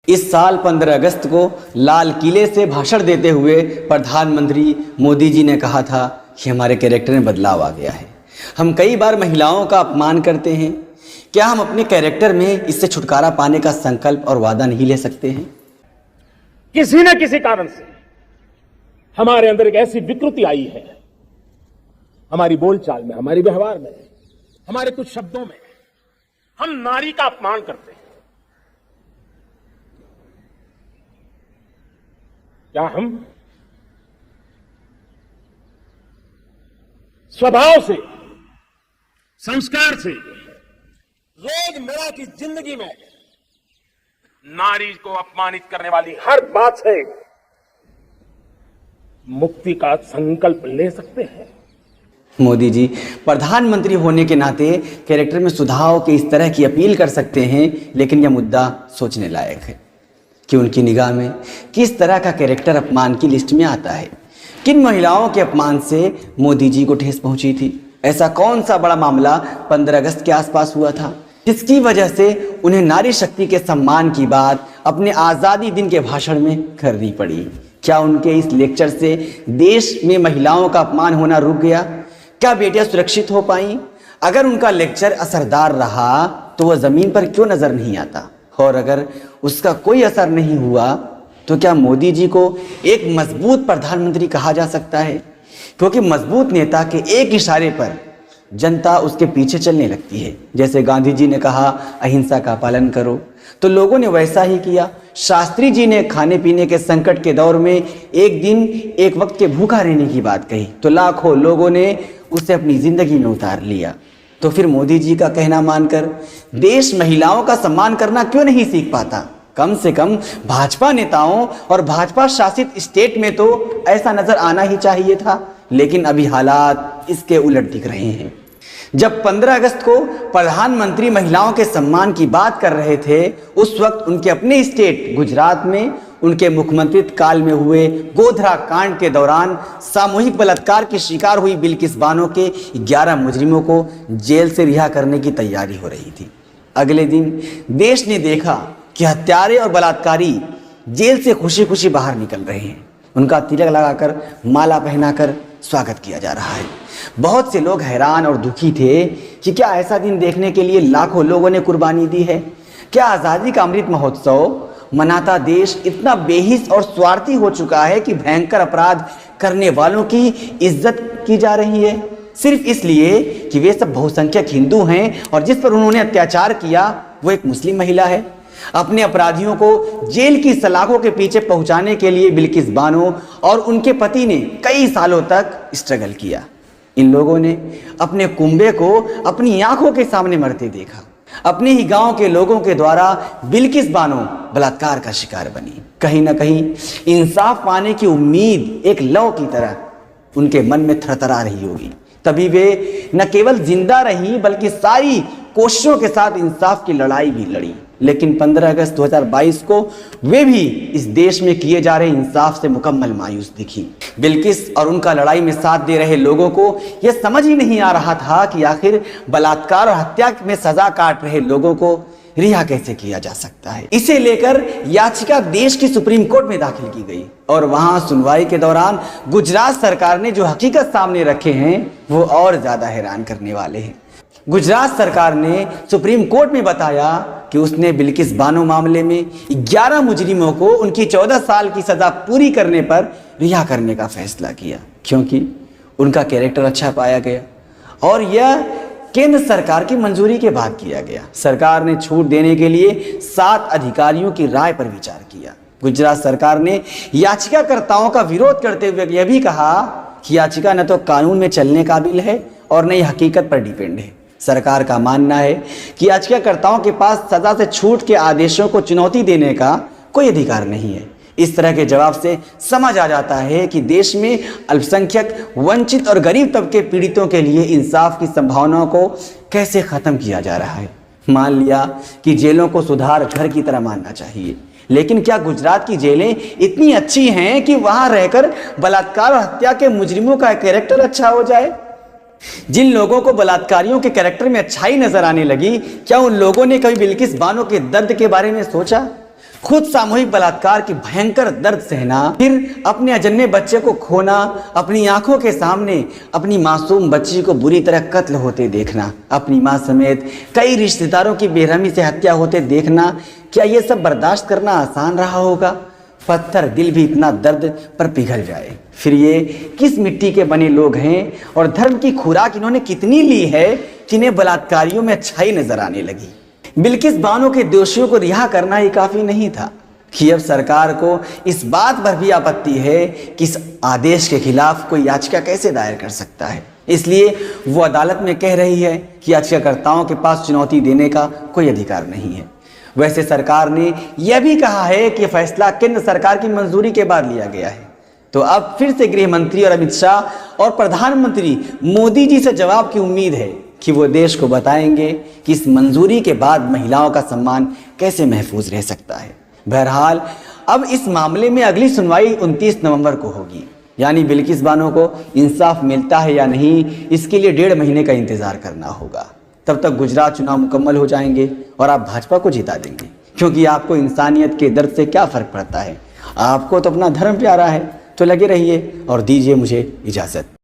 इस साल 15 अगस्त को लाल किले से भाषण देते हुए प्रधानमंत्री मोदी जी ने कहा था कि हमारे कैरेक्टर में बदलाव आ गया है। हम कई बार महिलाओं का अपमान करते हैं। क्या हम अपने कैरेक्टर में इससे छुटकारा पाने का संकल्प और वादा नहीं ले सकते हैं? किसी न किसी कारण से हमारे अंदर एक ऐसी विकृति आई है, हमारी बोलचाल में, हमारे व्यवहार में, हमारे कुछ शब्दों में हम नारी का अपमान करते हैं। क्या हम स्वभाव से, संस्कार से रोजमर्रा की जिंदगी में नारी को अपमानित करने वाली हर बात से मुक्ति का संकल्प ले सकते हैं? मोदी जी प्रधानमंत्री होने के नाते कैरेक्टर में सुधार के इस तरह की अपील कर सकते हैं, लेकिन यह मुद्दा सोचने लायक है कि उनकी निगाह में किस तरह का कैरेक्टर अपमान की लिस्ट में आता है। किन महिलाओं के अपमान से मोदी जी को ठेस पहुंची थी? ऐसा कौन सा बड़ा मामला 15 अगस्त के आसपास हुआ था जिसकी वजह से उन्हें नारी शक्ति के सम्मान की बात अपने आज़ादी दिन के भाषण में करनी पड़ी? क्या उनके इस लेक्चर से देश में महिलाओं का अपमान होना रुक गया? क्या बेटियां सुरक्षित हो पाई? अगर उनका लेक्चर असरदार रहा तो वह जमीन पर क्यों नजर नहीं आता? और अगर उसका कोई असर नहीं हुआ तो क्या मोदी जी को एक मजबूत प्रधानमंत्री कहा जा सकता है? क्योंकि मजबूत नेता के एक इशारे पर जनता उसके पीछे चलने लगती है। जैसे गांधी जी ने कहा अहिंसा का पालन करो, तो लोगों ने वैसा ही किया। शास्त्री जी ने खाने पीने के संकट के दौर में एक दिन एक वक्त के भूखा रहने की बात कही, तो लाखों लोगों ने उसे अपनी जिंदगी में उतार लिया। तो फिर मोदी जी का कहना मानकर देश महिलाओं का सम्मान करना क्यों नहीं सीख पाता? कम से कम भाजपा नेताओं और भाजपा शासित स्टेट में तो ऐसा नजर आना ही चाहिए था, लेकिन अभी हालात इसके उलट दिख रहे हैं। जब 15 अगस्त को प्रधानमंत्री महिलाओं के सम्मान की बात कर रहे थे, उस वक्त उनके अपने स्टेट गुजरात में उनके मुख्यमंत्रित्व काल में हुए गोधरा कांड के दौरान सामूहिक बलात्कार की शिकार हुई बिल्किस बानो के 11 मुजरिमों को जेल से रिहा करने की तैयारी हो रही थी। अगले दिन देश ने देखा कि हत्यारे और बलात्कारी जेल से खुशी खुशी बाहर निकल रहे हैं। उनका तिलक लगाकर, माला पहनाकर स्वागत किया जा रहा है। बहुत से लोग हैरान और दुखी थे कि क्या ऐसा दिन देखने के लिए लाखों लोगों ने कुर्बानी दी है? क्या आज़ादी का अमृत महोत्सव मनाता देश इतना बेहिस और स्वार्थी हो चुका है कि भयंकर अपराध करने वालों की इज्जत की जा रही है सिर्फ इसलिए कि वे सब बहुसंख्यक हिंदू हैं और जिस पर उन्होंने अत्याचार किया वो एक मुस्लिम महिला है? अपने अपराधियों को जेल की सलाखों के पीछे पहुंचाने के लिए बिल्किस बानो और उनके पति ने कई सालों तक स्ट्रगल किया। इन लोगों ने अपने कुंबे को अपनी आंखों के सामने मरते देखा। अपने ही गांव के लोगों के द्वारा बिल्किस बानो बलात्कार का शिकार बनी। कहीं ना कहीं इंसाफ पाने की उम्मीद एक लौ की तरह उनके मन में थरथरा रही होगी। तभी वे न केवल जिंदा रही बल्कि सारी कोशिशों के साथ इंसाफ की लड़ाई भी लड़ी। लेकिन 15 अगस्त 2022 को वे भी इस देश में किए जा रहे इंसाफ से मुकम्मल मायूस दिखी। बिल्किस और उनका लड़ाई में साथ दे रहे लोगों को यह समझ ही नहीं आ रहा था कि आखिर बलात्कार और हत्या में सजा काट रहे लोगों को रिहा कैसे किया जा सकता है। इसे लेकर याचिका देश की सुप्रीम कोर्ट में दाखिल की गई और वहां सुनवाई के दौरान गुजरात सरकार ने जो हकीकत सामने रखे हैं वो और ज्यादा हैरान करने वाले हैं। गुजरात सरकार ने सुप्रीम कोर्ट में बताया कि उसने बिल्किस बानो मामले में 11 मुजरिमों को उनकी 14 साल की सजा पूरी करने पर रिहा करने का फैसला किया, क्योंकि उनका कैरेक्टर अच्छा पाया गया और यह केंद्र सरकार की मंजूरी के बाद किया गया। सरकार ने छूट देने के लिए 7 अधिकारियों की राय पर विचार किया। गुजरात सरकार ने याचिकाकर्ताओं का विरोध करते हुए यह भी कहा कि याचिका न तो कानून में चलने काबिल है और न ही हकीकत पर डिपेंड है। सरकार का मानना है कि याचिकाकर्ताओं के पास सजा से छूट के आदेशों को चुनौती देने का कोई अधिकार नहीं है। इस तरह के जवाब से समझ आ जाता है कि देश में अल्पसंख्यक, वंचित और गरीब तबके पीड़ितों के लिए इंसाफ की संभावनाओं को कैसे खत्म किया जा रहा है। मान लिया कि जेलों को सुधार घर की तरह मानना चाहिए, लेकिन क्या गुजरात की जेलें इतनी अच्छी हैं कि वहां रहकर बलात्कार और हत्या के मुजरिमों का कैरेक्टर अच्छा हो जाए? जिन लोगों को बलात्कारियों के कैरेक्टर में अच्छाई नजर आने लगी, क्या उन लोगों ने कभी बिल्किस बानो के दर्द के बारे में सोचा? खुद सामूहिक बलात्कार की भयंकर दर्द सहना, फिर अपने अजन्मे बच्चे को खोना, अपनी आंखों के सामने अपनी मासूम बच्ची को बुरी तरह कत्ल होते देखना, अपनी मां समेत कई रिश्तेदारों की बेरहमी से हत्या होते देखना, क्या ये सब बर्दाश्त करना आसान रहा होगा? पत्थर दिल भी इतना दर्द पर पिघल जाए। फिर ये किस मिट्टी के बने लोग हैं और धर्म की खुराक इन्होंने कितनी ली है कि इन्हें बलात्कारियों में अच्छाई नजर आने लगी। बिल्किस बानो के दोषियों को रिहा करना ही काफी नहीं था कि अब सरकार को इस बात पर भी आपत्ति है कि इस आदेश के खिलाफ कोई याचिका कैसे दायर कर सकता है। इसलिए वो अदालत में कह रही है कि याचिकाकर्ताओं के पास चुनौती देने का कोई अधिकार नहीं है। वैसे सरकार ने यह भी कहा है कि फैसला केंद्र सरकार की मंजूरी के बाद लिया गया है। तो अब फिर से गृह मंत्री और अमित शाह और प्रधानमंत्री मोदी जी से जवाब की उम्मीद है कि वो देश को बताएंगे कि इस मंजूरी के बाद महिलाओं का सम्मान कैसे महफूज रह सकता है। बहरहाल अब इस मामले में अगली सुनवाई 29 नवंबर को होगी, यानी बिल्किस बानो को इंसाफ मिलता है या नहीं, इसके लिए 1.5 महीने का इंतजार करना होगा। तब तक गुजरात चुनाव मुकम्मल हो जाएंगे और आप भाजपा को जिता देंगे, क्योंकि आपको इंसानियत के दर्द से क्या फर्क पड़ता है। आपको तो अपना धर्म प्यारा है। तो लगे रहिए और दीजिए मुझे इजाज़त।